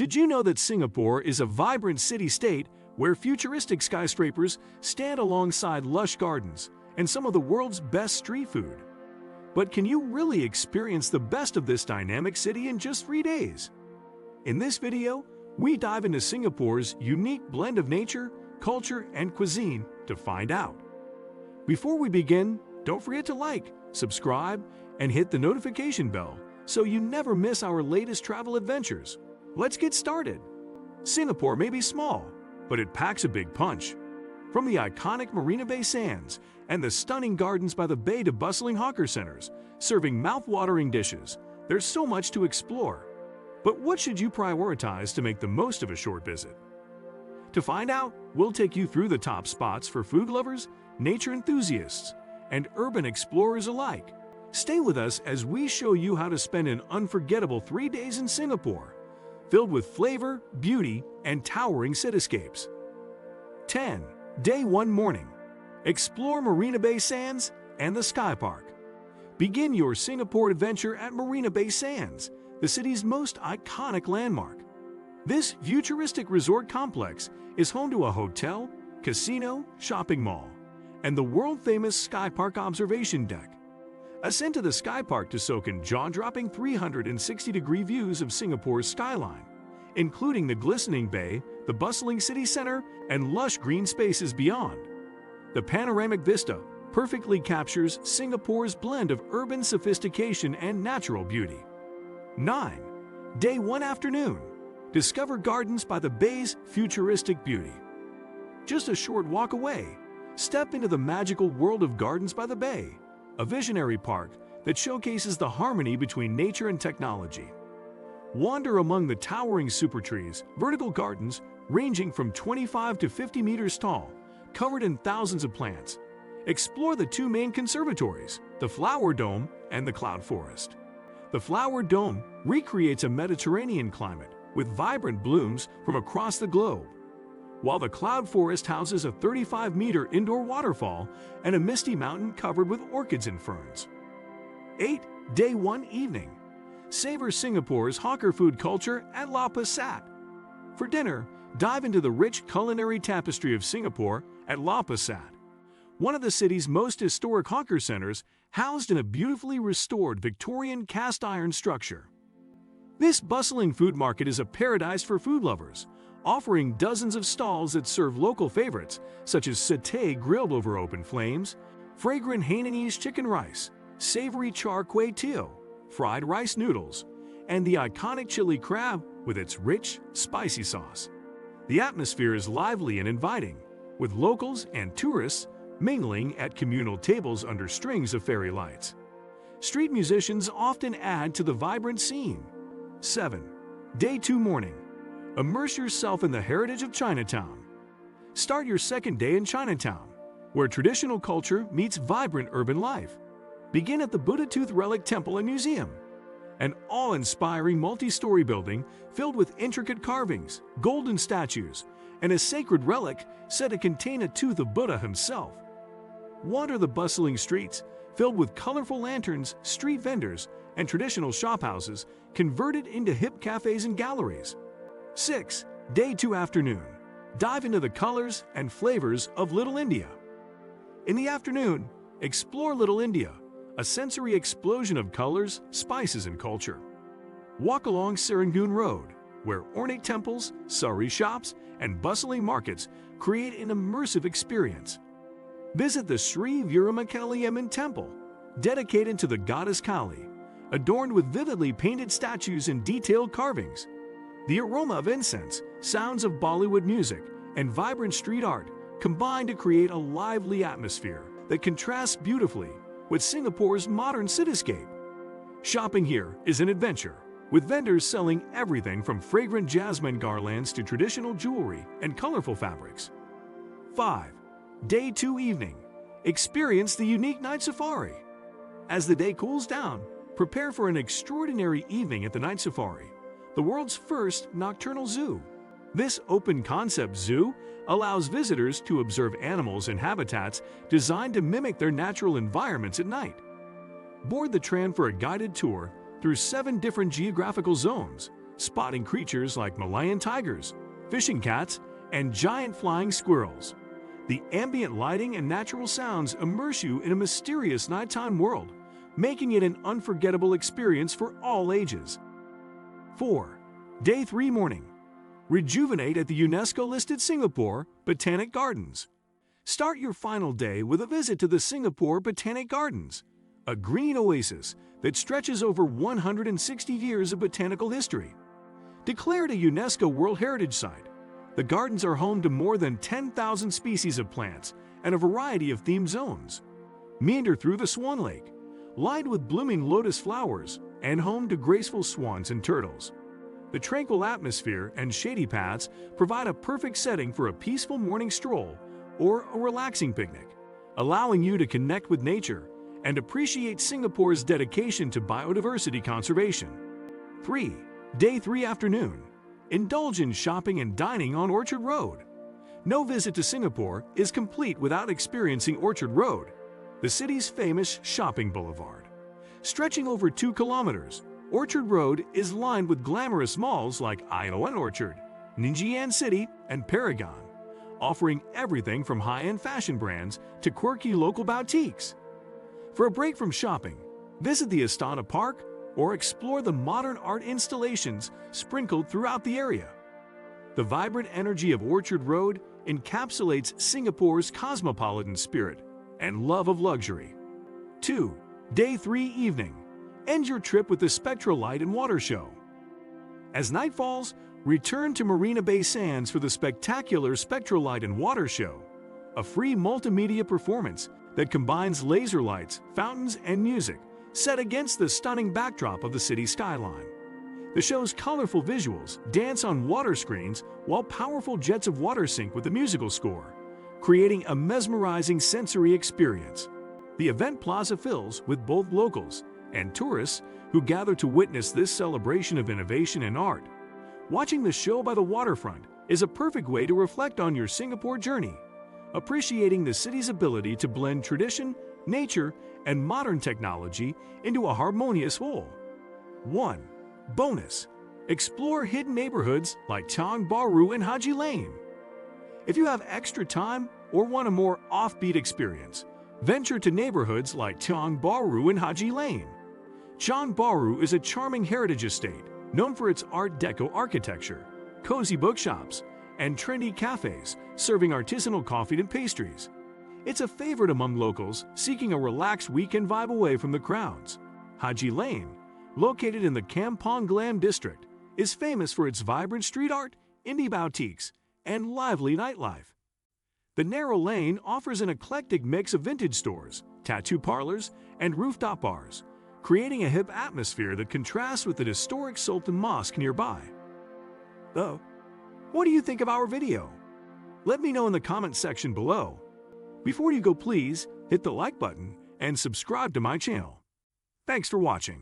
Did you know that Singapore is a vibrant city-state where futuristic skyscrapers stand alongside lush gardens and some of the world's best street food? But can you really experience the best of this dynamic city in just 3 days? In this video, we dive into Singapore's unique blend of nature, culture, and cuisine to find out. Before we begin, don't forget to like, subscribe, and hit the notification bell so you never miss our latest travel adventures. Let's get started. Singapore may be small, but it packs a big punch. From the iconic Marina Bay Sands and the stunning gardens by the bay to bustling hawker centers, serving mouth-watering dishes, there's so much to explore. But what should you prioritize to make the most of a short visit? To find out, we'll take you through the top spots for food lovers, nature enthusiasts, and urban explorers alike. Stay with us as we show you how to spend an unforgettable 3 days in Singapore, filled with flavor, beauty, and towering cityscapes. 10. Day 1 morning. Explore Marina Bay Sands and the Sky Park. Begin your Singapore adventure at Marina Bay Sands, the city's most iconic landmark. This futuristic resort complex is home to a hotel, casino, shopping mall, and the world-famous Sky Park observation deck. Ascend to the Sky Park to soak in jaw-dropping 360-degree views of Singapore's skyline, including the glistening bay, the bustling city center, and lush green spaces beyond. The panoramic vista perfectly captures Singapore's blend of urban sophistication and natural beauty. 9. Day 1 afternoon. Discover gardens by the bay's futuristic beauty. Just a short walk away, step into the magical world of Gardens by the Bay, a visionary park that showcases the harmony between nature and technology. Wander among the towering super trees, vertical gardens ranging from 25 to 50 meters tall, covered in thousands of plants. Explore the 2 main conservatories, the Flower Dome and the Cloud Forest. The Flower Dome recreates a Mediterranean climate with vibrant blooms from across the globe, while the Cloud Forest houses a 35-meter indoor waterfall and a misty mountain covered with orchids and ferns. 8. Day 1 evening. Savor Singapore's hawker food culture at La Passat. For dinner, dive into the rich culinary tapestry of Singapore at La Passat, one of the city's most historic hawker centers housed in a beautifully restored Victorian cast-iron structure. This bustling food market is a paradise for food lovers, offering dozens of stalls that serve local favorites such as satay grilled over open flames, fragrant Hainanese chicken rice, savory char kway teow, fried rice noodles, and the iconic chili crab with its rich, spicy sauce. The atmosphere is lively and inviting, with locals and tourists mingling at communal tables under strings of fairy lights. Street musicians often add to the vibrant scene. 7. Day 2 morning. Immerse yourself in the heritage of Chinatown. Start your second day in Chinatown, where traditional culture meets vibrant urban life. Begin at the Buddha Tooth Relic Temple and Museum, an awe-inspiring multi-story building filled with intricate carvings, golden statues, and a sacred relic said to contain a tooth of Buddha himself. Wander the bustling streets, filled with colorful lanterns, street vendors, and traditional shophouses converted into hip cafes and galleries. 6. Day 2 afternoon. Dive into the colors and flavors of Little India. In the afternoon, explore Little India, a sensory explosion of colors, spices, and culture. Walk along Serangoon Road, where ornate temples, sari shops, and bustling markets create an immersive experience. Visit the Sri Veeramakaliamman Temple, dedicated to the goddess Kali, adorned with vividly painted statues and detailed carvings. The aroma of incense, sounds of Bollywood music, and vibrant street art combine to create a lively atmosphere that contrasts beautifully with Singapore's modern cityscape. Shopping here is an adventure, with vendors selling everything from fragrant jasmine garlands to traditional jewelry and colorful fabrics. 5. Day 2 evening. Experience the unique night safari. As the day cools down, prepare for an extraordinary evening at the Night Safari, the world's first nocturnal zoo. This open-concept zoo allows visitors to observe animals and habitats designed to mimic their natural environments at night. Board the tram for a guided tour through 7 different geographical zones, spotting creatures like Malayan tigers, fishing cats, and giant flying squirrels. The ambient lighting and natural sounds immerse you in a mysterious nighttime world, making it an unforgettable experience for all ages. 4. Day 3 morning. Rejuvenate at the UNESCO-listed Singapore Botanic Gardens. Start your final day with a visit to the Singapore Botanic Gardens, a green oasis that stretches over 160 years of botanical history. Declared a UNESCO World Heritage Site, the gardens are home to more than 10,000 species of plants and a variety of themed zones. Meander through the Swan Lake, lined with blooming lotus flowers and home to graceful swans and turtles. The tranquil atmosphere and shady paths provide a perfect setting for a peaceful morning stroll or a relaxing picnic, allowing you to connect with nature and appreciate Singapore's dedication to biodiversity conservation. 3. Day 3 afternoon. Indulge in shopping and dining on Orchard Road. No visit to Singapore is complete without experiencing Orchard Road, the city's famous shopping boulevard. Stretching over 2 kilometers, Orchard Road is lined with glamorous malls like Ion Orchard, Ningjian City, and Paragon, offering everything from high-end fashion brands to quirky local boutiques. For a break from shopping, visit the Istana Park or explore the modern art installations sprinkled throughout the area. The vibrant energy of Orchard Road encapsulates Singapore's cosmopolitan spirit and love of luxury. 2. Day 3 evening. End your trip with the Spectral Light and Water Show. As night falls, return to Marina Bay Sands for the spectacular Spectral Light and Water Show, a free multimedia performance that combines laser lights, fountains, and music set against the stunning backdrop of the city skyline. The show's colorful visuals dance on water screens while powerful jets of water sync with the musical score, creating a mesmerizing sensory experience. The event plaza fills with both locals and tourists who gather to witness this celebration of innovation and art. Watching the show by the waterfront is a perfect way to reflect on your Singapore journey, appreciating the city's ability to blend tradition, nature, and modern technology into a harmonious whole. 1. Bonus. Explore hidden neighborhoods like Tiong Bahru and Haji Lane. If you have extra time or want a more offbeat experience, venture to neighborhoods like Tiong Bahru and Haji Lane. Tiong Bahru is a charming heritage estate known for its Art Deco architecture, cozy bookshops, and trendy cafes serving artisanal coffee and pastries. It's a favorite among locals seeking a relaxed weekend vibe away from the crowds. Haji Lane, located in the Kampong Glam district, is famous for its vibrant street art, indie boutiques, and lively nightlife. The narrow lane offers an eclectic mix of vintage stores, tattoo parlors, and rooftop bars, creating a hip atmosphere that contrasts with the historic Sultan Mosque nearby. Though, what do you think of our video? Let me know in the comment section below. Before you go, please hit the like button and subscribe to my channel. Thanks for watching.